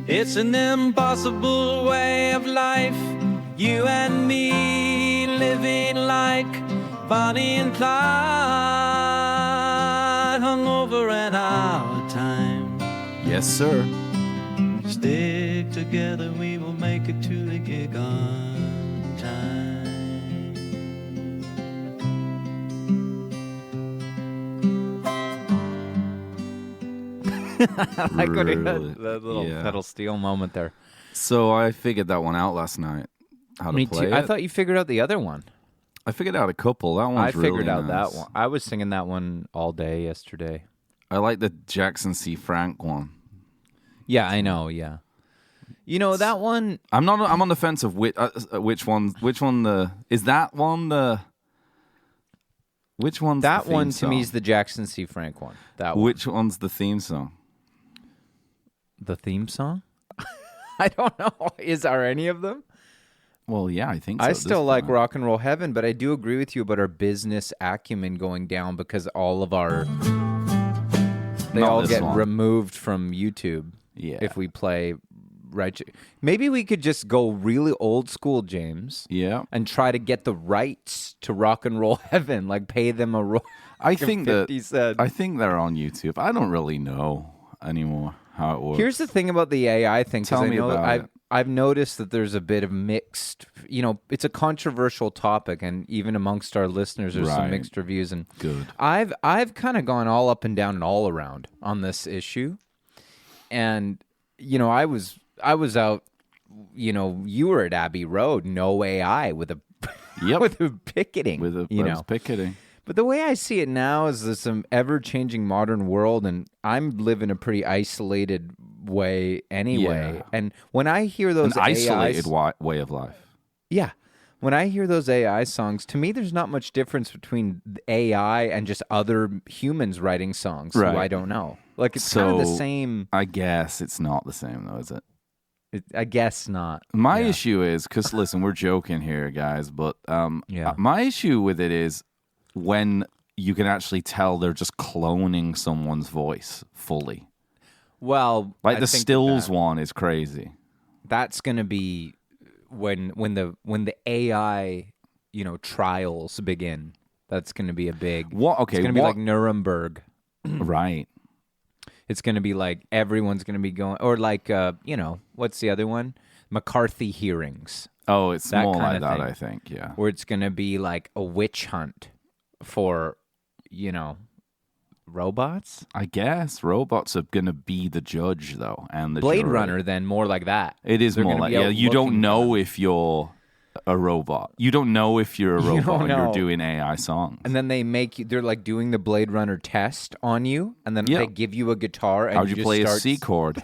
It's an impossible way of life, you and me living like Bonnie and Clyde, hungover and out of time. Yes, sir. Stick together, we will make it to the gig on time. I like what he had, Really? that little Yeah. pedal steel moment there. So I figured that one out last night. How to Me play too. it. I thought you figured out the other one. I figured out a couple. That one's I figured really out nice. that one. I was singing that one all day yesterday. I like the Jackson C. Frank one. Yeah, I know. Yeah, you know that one. I'm on the fence of which one. Which one is that one? Which one's That the theme one to song? me is the Jackson C. Frank one. That one. Which one's the theme song? The theme song? I don't know. Are any of them? Well, yeah, I think so. I at still this like point. Rock and Roll Heaven, but I do agree with you about our business acumen going down because all of our they Not all this get one. removed from YouTube. Yeah. If we play right, maybe we could just go really old school, James. Yeah. And try to get the rights to Rock and Roll Heaven, like pay them I think 50 cents. I think they're on YouTube. I don't really know anymore how it works. Here's the thing about the AI thing. 'Cause Tell I me know about it. I've noticed that there's a bit of mixed, it's a controversial topic, and even amongst our listeners, there's some Right. mixed reviews. And Good. I've kind of gone all up and down and all around on this issue. And I was out. You were at Abbey Road, no AI with a Yep. with a picketing. With a picketing. But the way I see it now is there's some ever-changing modern world, and I'm living a pretty isolated way anyway. Yeah. And when I hear An those isolated AIs, way of life. yeah, when I hear those AI songs, to me, there's not much difference between AI and just other humans writing songs Right. who I don't know. Like it's kind of the So, same. I guess it's not the same, though, is it? I guess not. My Yeah. issue is, because listen, we're joking here, guys, but Yeah. my issue with it is when you can actually tell they're just cloning someone's voice fully. Well, Like I the think Stills that- one is crazy. That's going to be when the AI trials begin. That's going to be a big. What? Okay, It's going to be what- like Nuremberg. Right. It's going to be like everyone's going to be going, or like what's the other one? McCarthy hearings, Oh, it's That more kinda like that, thing. I think. Yeah. where it's going to be like a witch hunt for robots. I guess robots are gonna be the judge, though, and the Blade jury. Runner, then more like that. It is They're more gonna like be out you looking don't for know them. if you're a robot. You don't know if you're a You robot don't and you're know. doing AI songs. And then they make you. They're like doing the Blade Runner test on you, and then Yeah. they give you a guitar. And How'd you just play a start C chord?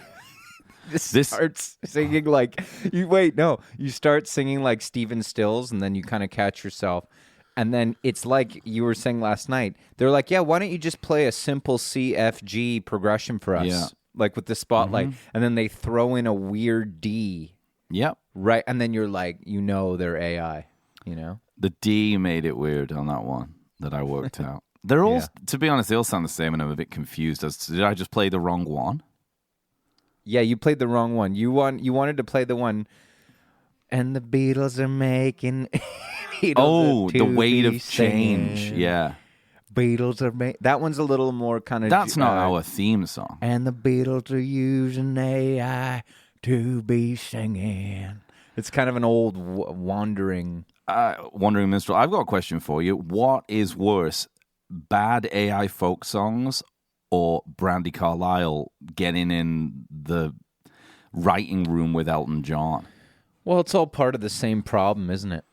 This starts singing like you start singing like Stephen Stills, and then you kind of catch yourself, and then it's like you were saying last night. They're like, yeah, why don't you just play a simple C F G progression for us, Yeah. like with the spotlight, and then they throw in a weird D, Yep. right, and then you're like, they're AI, The D made it weird on that one that I worked out. They're all, Yeah. to be honest, they all sound the same, and I'm a bit confused as to, did I just play the wrong one? Yeah, you played the wrong one. You wanted to play the one, and the Beatles are making. Beatles Oh, are the to weight be of change. singing. Yeah. Beatles are that one's a little more kind of. That's not our theme song. And the Beatles are using AI to be singing. It's kind of an old wandering. Wandering Minstrel, I've got a question for you. What is worse, bad AI folk songs or Brandy Carlisle getting in the writing room with Elton John? Well, it's all part of the same problem, isn't it?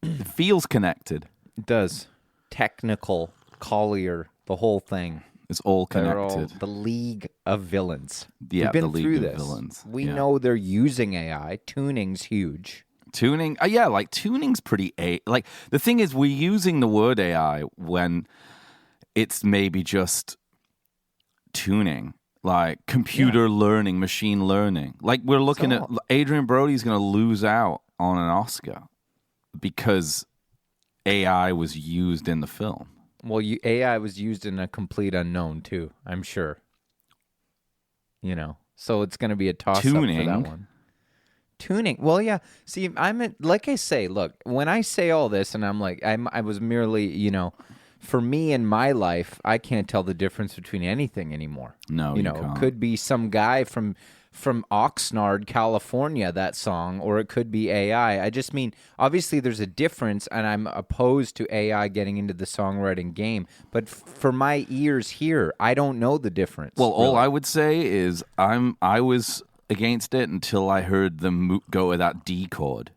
It feels connected. It does. Technical, Collier, the whole thing. It's all They're all connected. the League of Villains. Yeah, We've been the League through of this. Villains. We Yeah. know they're using AI. Tuning's huge. Tuning, yeah, like tuning's pretty like the thing is, we're using the word AI when it's maybe just tuning, like computer learning, machine learning. Like we're looking at Adrian Brody's going to lose out on an Oscar because AI was used in the film. Well, AI was used in a complete unknown too, I'm sure. So it's going to be a toss-up for Tuning. that one. Tuning. Well, yeah. See, like I say, look, when I say all this and I'm like, I was merely, for me in my life, I can't tell the difference between anything anymore. No, you can't. It could be some guy from Oxnard, California, that song, or it could be AI. I just mean, obviously there's a difference, and I'm opposed to AI getting into the songwriting game. But for my ears here, I don't know the difference. Well, all really. I would say is I was against it until I heard them go with that D chord,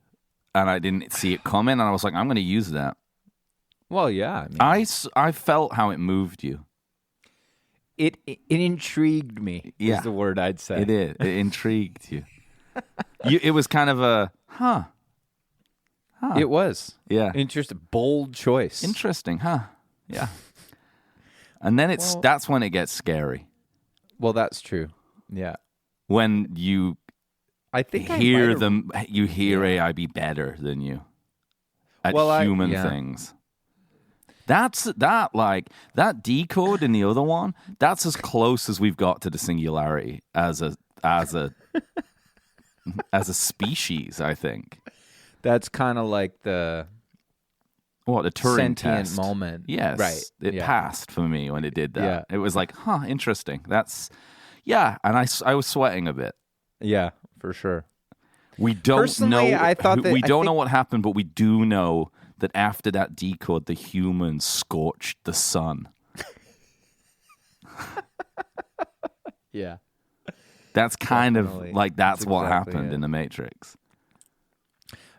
and I didn't see it coming, and I was like, I'm going to use that. Well, yeah. I mean, I felt how it moved you. It intrigued me, Yeah. is the word I'd say. It did. It intrigued you. It was kind of a, huh. It was. Yeah. Interesting. Bold choice. Interesting, huh? Yeah. And then that's when it gets scary. Well, that's true. Yeah. When you I think you hear AI be better than you at human things. That's that D code in the other one. That's as close as we've got to the singularity as a species. I think that's kind of like the Turing sentient test moment. Yes, right. It passed for me when it did that. Yeah. It was like, huh, interesting. That's and I was sweating a bit. Yeah, for sure. We don't Personally, know. I thought that, we don't know what happened, but we do know that after that decode, the humans scorched the sun. Yeah. That's kind Definitely. of like that's what exactly happened it. in the Matrix.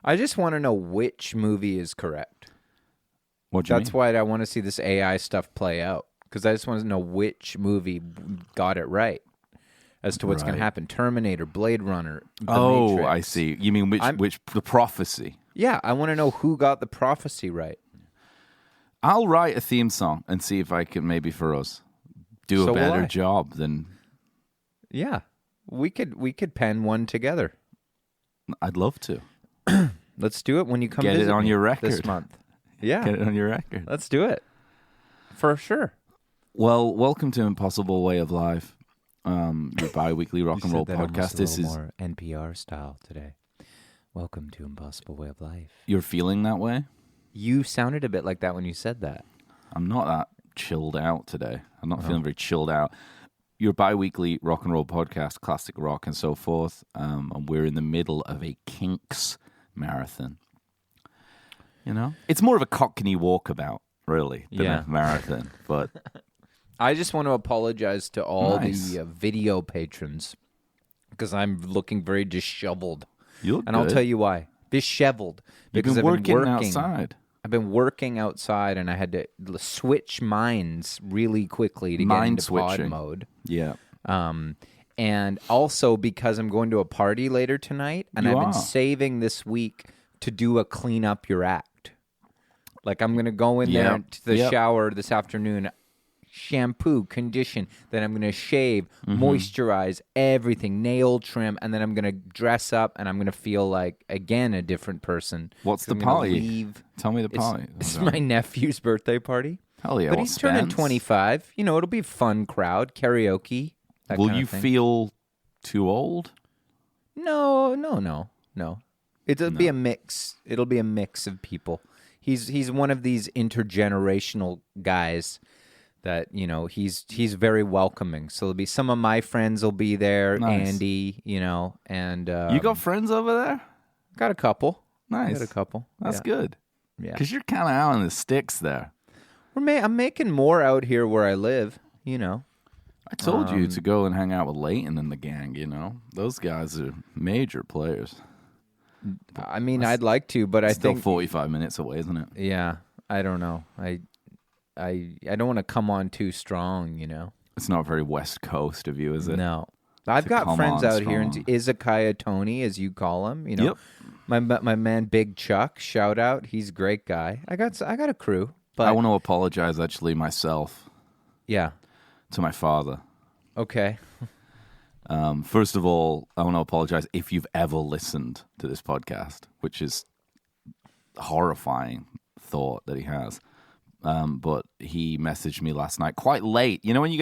I just want to know which movie is correct. What do you That's mean? why I want to see this AI stuff play out, because I just want to know which movie got it right as to what's going to Right. happen. Terminator, Blade Runner, The Oh, Matrix. I see. You mean which the prophecy? Yeah, I want to know who got the prophecy right. I'll write a theme song and see if I can maybe for us do So a will better I. job than Yeah, we could pen one together. I'd love to. Let's do it when you come Get it visit on me your this record. month. Yeah, Get it on your record. let's do it for sure. Well, welcome to Impossible Way of Life, your bi-weekly rock and roll podcast. This is more NPR style today. Welcome to Impossible Way of Life. You're feeling that way? You sounded a bit like that when you said that. I'm not that chilled out today. I'm not feeling very chilled out. Your bi-weekly rock and roll podcast, classic rock and so forth. And we're in the middle of a Kinks marathon. It's more of a Cockney walkabout, really, than Yeah. a marathon. But I just want to apologize to all Nice. the video patrons because I'm looking very disheveled. you look And I'll good. tell you why. Disheveled. You've Because been I've working outside. I've been working outside, and I had to switch minds really quickly to Mind get into pod switching. mode. Yeah. And also because I'm going to a party later tonight, and You I've are. been saving this week to do a clean up your act. Like I'm going to go in there Yep. to the Yep. shower this afternoon, shampoo, condition, then I'm going to shave, Mm-hmm. moisturize, everything, nail trim, and then I'm going to dress up, and I'm going to feel like, again, a different person. What's 'Cause the I'm gonna party? leave. Tell me the It's, party. it's my nephew's birthday party. Hell yeah. But what he's turning Spence? 25. It'll be a fun crowd, karaoke. That Will kind you of thing. feel too old? No. It'll be a mix. It'll be a mix of people. He's one of these intergenerational guys that he's very welcoming. So there'll be some of my friends will be there. Nice. Andy, and You got friends over there? got a couple. Nice. Got a couple. That's Yeah. good. Yeah. Because you're kind of out in the sticks there. I'm making more out here where I live. I told you to go and hang out with Leighton and the gang, Those guys are major players. I mean, I'd like to, but I Still think 45 minutes away, isn't it? yeah. I don't know. I don't want to come on too strong. It's not very West Coast of you, is it? No. I've To got come friends on out here in strong. Izakaya Tony, as you call him. Yep. My man Big Chuck, shout out. He's a great guy. I got a crew, but I want to apologize, actually, myself yeah. to my father. Okay. First of all, I want to apologize if you've ever listened to this podcast, which is a horrifying thought that he has. But he messaged me last night quite late. When you